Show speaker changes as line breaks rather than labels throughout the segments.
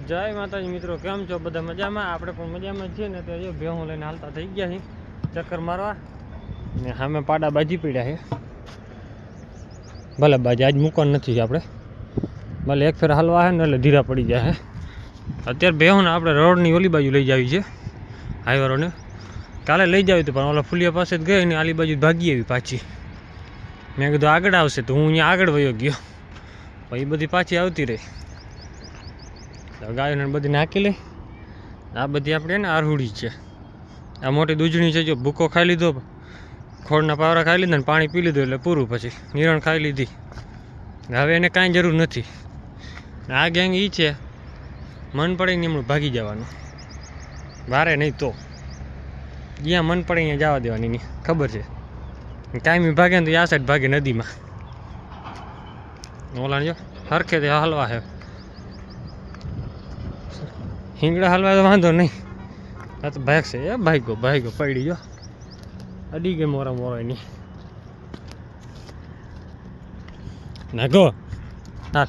જય માતાજી મિત્રો, કેમ છો બધા? મજામાં? આપણે પણ મજામાં જ છીએ ને. તો એ ભેહું લઈને હાલતા થઈ ગયા છે ચક્કર મારવા ને. સામે પાડા બાજી પડ્યા છે. ભલે બાજી આજ મૂકવાનું નથી આપણે, ભલે એક ફેર હાલવા છે ને એટલે ધીરા પડી જાય છે. અત્યારે ભેહું ને આપણે રોડની ઓલી બાજુ લઈ જાવી છે, હાઈવારોને. કાલે લઈ જાવી તો પણ ઓલા ફુલિયા પાસે જ ગઈ ને આલી બાજુ ભાગી આવી પાછી. મેં કીધું આગળ આવશે તો હું અહીંયા આગળ વયો ગયો, પણ એ બધી પાછી આવતી રહી. ગાયોને બધી નાખી લે. આ બધી આપણે ને આરહુડી છે. આ મોટી દૂજણી છે. જો ભૂકો ખાઈ લીધો, ખોળના પાવરા ખાઈ લીધા ને પાણી પી લીધું એટલે પૂરું. પછી નિરણ ખાઈ લીધી. હવે એને કાંઈ જરૂર નથી. આ ગેંગ એ છે, મન પડે ને એમનું ભાગી જવાનું, વારે નહીં તો જ્યાં મન પડે અહીંયા જવા દેવાની નહીં. ખબર છે કાયમી ભાગે ને તો આ સાઈડ ભાગે નદીમાં. ઓલા જો હરખે તે હલવા છે. હિંગડા હલવા તો વાંધો નહીં. આ તો ભાગ છે. એ ભાઈગો પડી જો અડી ગઈ મોરા એની. નાખો હાલ.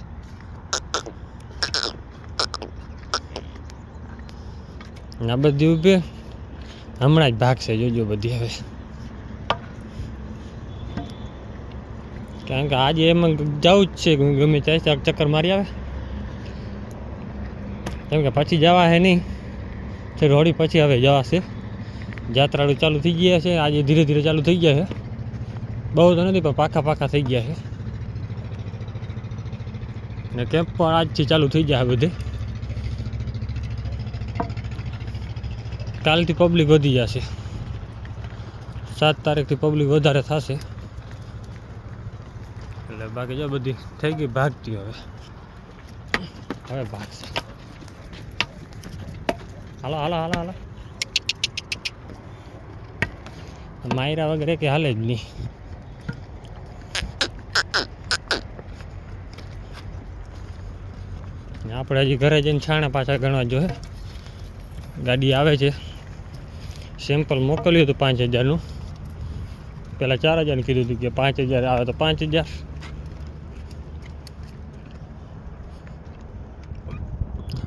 આ બધી ઊભી હમણાં જ ભાગશે, જોજો બધી. હવે કારણ કે આજે એમાં જવું જ છે, ગમે ત્યાં ચક્કર મારી આવે. કેમ કે પછી જવા હે નહીં છે રોડી. પછી હવે જવાશે. જાત્રાળુ ચાલુ થઈ ગયા છે. આજે ધીરે ધીરે ચાલુ થઈ ગયા છે. બહુ તો નથી પણ પાખા થઈ ગયા છે. ને કેમ્પ પણ આજથી ચાલુ થઈ જાય બધે. કાલથી પબ્લિક વધી જશે. 7 તારીખથી પબ્લિક વધારે થશે. એટલે બાકી જો બધી થઈ ગઈ ભાગતી. હવે ભાગશે. હાલો. માયરા વગેરે કે હાલે જ નહીં. આપણે હજી ઘરે જઈને છાણા પાછા ગણવા જોઈએ. ગાડી આવે છે. સેમ્પલ મોકલ્યું હતું 5000નું. પહેલાં 4000 કીધું હતું કે 5000 આવે તો 5000.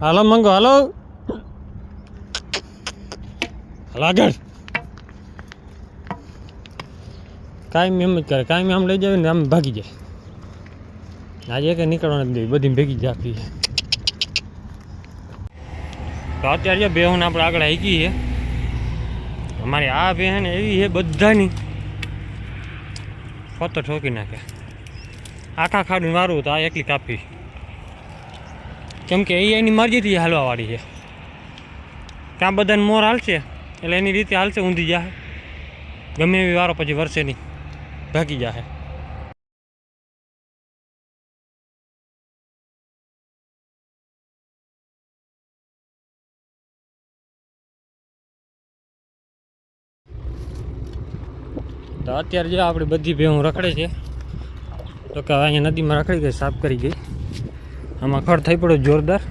હાલો મંગો, હાલો આગળ. કાયમ એમ જ કરે, કાયમ આમ લઈ જાય ને આમ ભાગી જાય. આજે કંઈ નીકળવા નથી દે, બધી ભેગી જાતી છે. તો અત્યારે જે બેહું આપણે આગળ આવી છે. અમારી આ બે ને એવી છે બધાની ફતો ઠોકી નાખે. આખા ખાડું મારું તો આ એકલી કાપી. કેમ કે એની મરજીથી હાલવાવાળી છે. ત્યાં બધાને મોર હાલશે એટલે એની રીતે હાલશે, ઊંધી જાય. ગમે એવી વારો પછી વરસે નહીં, ભાગી જાય. તો અત્યારે જો આપણી બધી ભેહું રખડે છે. તો કે અહીંયા નદીમાં રખડી ગઈ, સાફ કરી ગઈ. આમાં ખડ થઈ પડ્યો જોરદાર.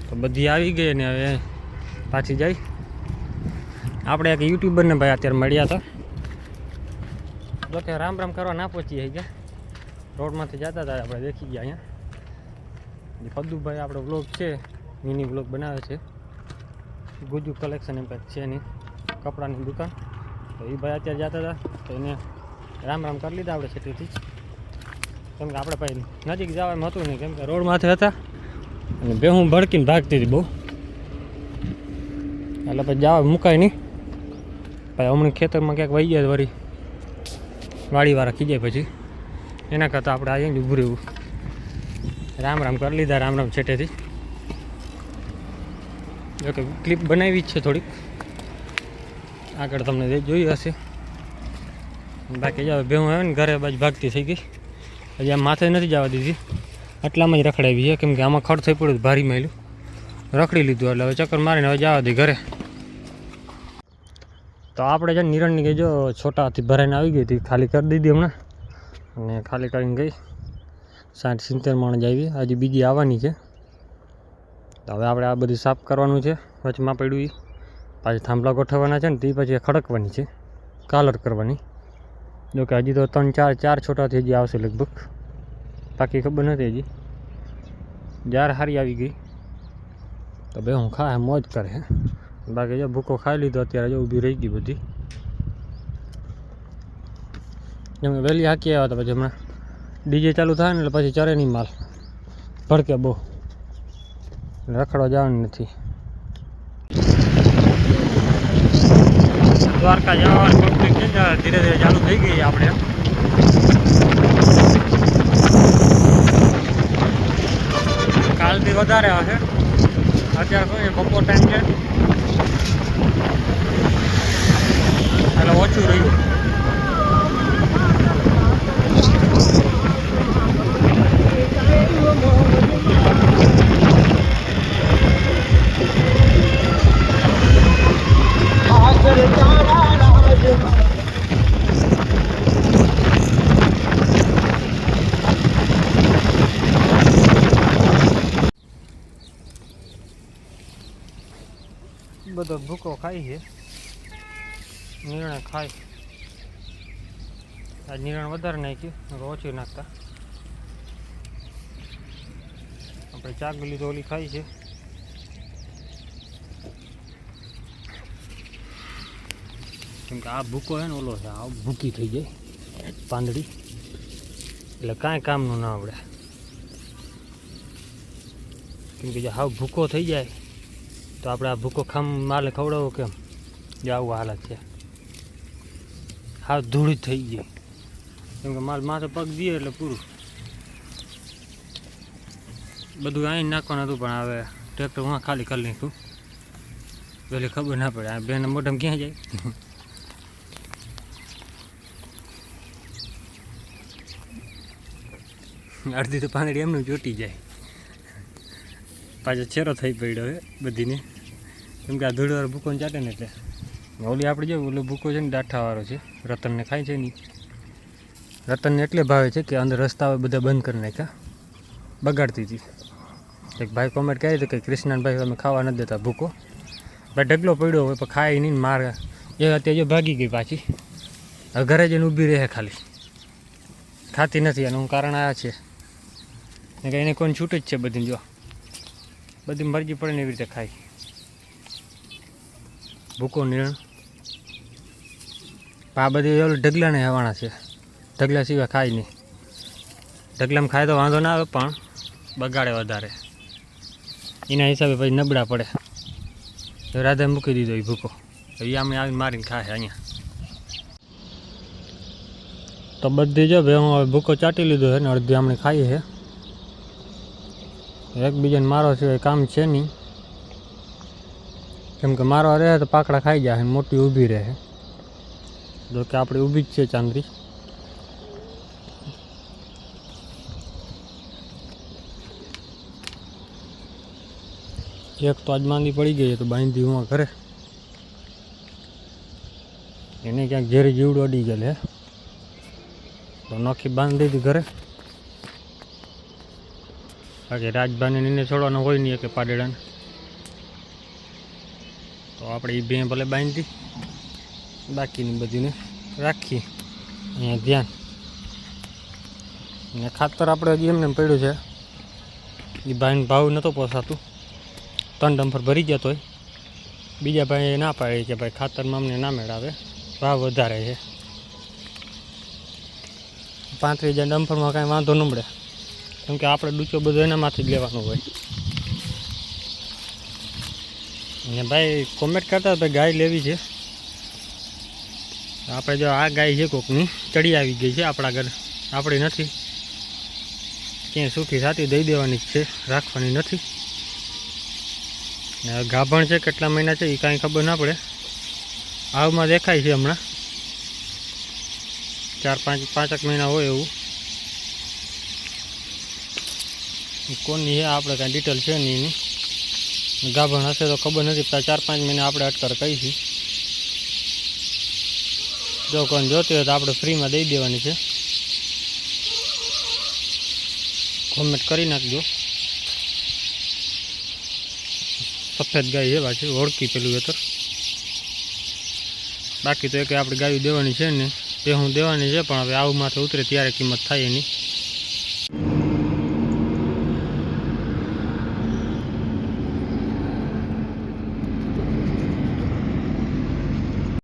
તો બધી આવી ગઈ ને હવે પાછી જાય. આપણે એક યુટ્યુબરને ભાઈ અત્યારે મળ્યા હતા. જો કે રામ કરવા ના પહોંચી ગયા. રોડમાંથી જતા હતા આપણે દેખી ગયા. અહીંયા ફદ્દુભાઈ આપણો વ્લોગ છે, મિની વ્લોગ બનાવે છે. ગુજુ કલેક્શન એમ કંઈક છે એની કપડાની દુકાન. તો એ ભાઈ અત્યારે જતા હતા તો એને રામ કરી લીધા આપણે છેટીથી. કેમ કે આપણે ભાઈ નજીક જવામાં હતું નહીં, કેમ કે રોડ માથે હતા અને ભેહું ભડકીને ભાગતી હતી બહુ. એટલે પછી જવા મુકાય નહીં. ભાઈ હમણાં ખેતરમાં ક્યાંક વહી ગયા વળી વાડીવાળા ખીજાય પછી. એના કરતાં આપણે આવીને ઊભું રહેવું. રામ કરી લીધા રામ છેટેથી. જોકે ક્લિપ બનાવી જ છે થોડીક, આગળ તમને જોઈ હશે. બાકી જાવ ભેહું આવે ને ઘરે બાજુ ભાગતી થઈ ગઈ. હજી આમ માથે નથી જવા દીધી, આટલામાં જ રખડાવી છે. કેમ કે આમાં ખડ થઈ પડ્યું, ભારી માયલું રખડી લીધું. એટલે હવે ચક્કર મારીને હવે જવા દે ઘરે. તો આપણે છે નિરણની ગઈ જો છોટાથી ભરાઈને આવી ગઈ હતી, ખાલી કરી દીધી હમણાં. અને ખાલી કરીને ગઈ 60-70 માણસ આવી. હજી બીજી આવવાની છે. તો હવે આપણે આ બધું સાફ કરવાનું છે. વચમાં પડ્યું એ પાછી થાંભલા ગોઠવવાના છે ને તે પછી ખડકવાની છે, કાલર કરવાની. જોકે હજી તો 3-4 છોટાથી હજી આવશે લગભગ, બાકી ખબર નથી. હજી જાર હારી આવી ગઈ. તો બે હું ખાય મોજ કરે હે બાકી જો ભૂકો ખાઈ લીધો અત્યારે જો ઊભી રહી ગઈ બધી જેમ વહેલી હાકી આવ્યા તો પછી હમણાં ડીજે ચાલુ થાય ને એટલે પછી ચરે નહીં માલ ભડકે બહુ રખડવા જવાનું નથી દ્વારકા જવાનું પબ્લિક છે ધીરે ધીરે ચાલુ થઈ ગઈ આપણે કાલથી વધારે હશે અત્યારે શું છે બપોર ટાઈમ છે એટલે ઓછું રહ્યું બધો ભૂકો ખાઈ છે નિર્ણય ખાય આ નિર્ણય વધારે નાખ્યું ઓછું નાખતા આપણે ચાકલી તો ઓલી ખાઈ છે કેમ કે આ ભૂકો છે ને ઓલો છે આ ભૂકી થઈ જાય પાંદડી એટલે કાંઈ કામનું ના આવડે કેમ કે જો હાવ ભૂકો થઈ જાય તો આપણે આ ભૂકો ખામ માલે ખવડાવો કેમ જે આવું હાલત છે હાવ ધૂળ થઈ ગઈ કેમ કે માલ માથે પગ દઈએ એટલે પૂરું બધું અહીં નાખવાનું હતું પણ હવે ટ્રેક્ટર હું ખાલી કરી નાખ્યું પેલી ખબર ના પડે આ બેને મોઢામાં ક્યાં જાય અડધી તો પાંદડી એમનું ચોટી જાય પાછો છેરો થઈ પડ્યો હવે બધીને કેમ કે આ ધૂળવાળો ભૂકો ચાટે ને એટલે ઓલી આપણે જો ઓલો ભૂકો છે ને ડાઠાવાળો છે રતનને ખાય છે નહીં રતનને એટલે ભાવે છે કે અંદર રસ્તા બધા બંધ કરી નાખ્યા બગાડતી હતી એક ભાઈ કોમેન્ટ કરી હતી કે કૃષ્ણભાઈ અમે ખાવા નથી દેતા ભૂકો ભાઈ ઢગલો પડ્યો હોય પણ ખાય નહીં માર એ અત્યારે જો ભાગી ગઈ પાછી હવે ઘરે જઈને ઊભી રહે ખાલી ખાતી નથી એનું કારણ આ છે કે એને કોઈને છૂટ જ છે બધી જો બધી મરજી પડે ને એવી રીતે ખાય ભૂકો નિર્ણ આ બધી ઓલું ઢગલાને હવાણા છે ઢગલા સિવાય ખાય નહીં ઢગલામાં ખાય તો વાંધો ના આવે પણ બગાડે વધારે એના હિસાબે પછી નબળા પડે રાધે મૂકી દીધો એ ભૂકો એ આમને આવીને મારીને ખાય અહીંયા તો બધી જો ભાઈ હું હવે ભૂકો ચાટી લીધો છે ને અડધી આમણે ખાઈએ છે એકબીજાને મારો સિવાય કામ છે નહીં કેમ કે મારવા રહે તો પાકડા ખાઈ જાય મોટી ઊભી રહે જો કે આપણે ઊભી જ છે ચાંદરી એક તો આજ માંદી પડી ગઈ તો બાંધી હું ઘરે એને ક્યાંક ઝેરી જીવડું અડી ગયેલ હે તો નોખી બાંધી દીધી ઘરે બાકી રાજભાને એને છોડવાનો હોય નહીં કે પાડેડાને તો આપણે એ બે ભલે બાંધી બાકીની બધીને રાખી અહીંયા ધ્યાન અને ખાતર આપણે હજી એમને પડ્યું છે એ ભાઈને ભાવ નહોતો પોસાતું 3 ડમ્પર ભરી ગયા તોય બીજા ભાઈ ના પાડે કે ભાઈ ખાતરમાં અમને ના મેળાવે ભાવ વધારે છે 35,000 ડમ્પરમાં કાંઈ વાંધો ન મળે કેમ કે આપણે ડૂચો બધો એનામાંથી જ લેવાનો હોય અને ભાઈ કોમેન્ટ કરતા ભાઈ ગાય લેવી છે આપણે જો આ ગાય છે કોકની ચડી આવી ગઈ છે આપણા ઘર આપણી નથી ક્યાંય સૂકી સાથી દઈ દેવાની જ છે રાખવાની નથી ને ગાભણ છે કેટલા મહિના છે એ કાંઈ ખબર ના પડે આવમાં દેખાય છે હમણાં 4-5 મહિના હોય એવું કોની છે આપણે કાંઈ ડિટેલ છે નહીં એની ગાભણ હશે તો ખબર નથી 4-5 મહિના આપણે અટકર કહીશું જો કોઈને જોતી હોય તો આપણે ફ્રીમાં દઈ દેવાની છે કોમેન્ટ કરી નાખજો સફેદ ગાય છે પાછી ઓળખી પેલું વેતર બાકી તો એક આપણે ગાયું દેવાની છે ને તે હું દેવાની છે પણ હવે આવું માથે ઉતરે ત્યારે કિંમત થાય એની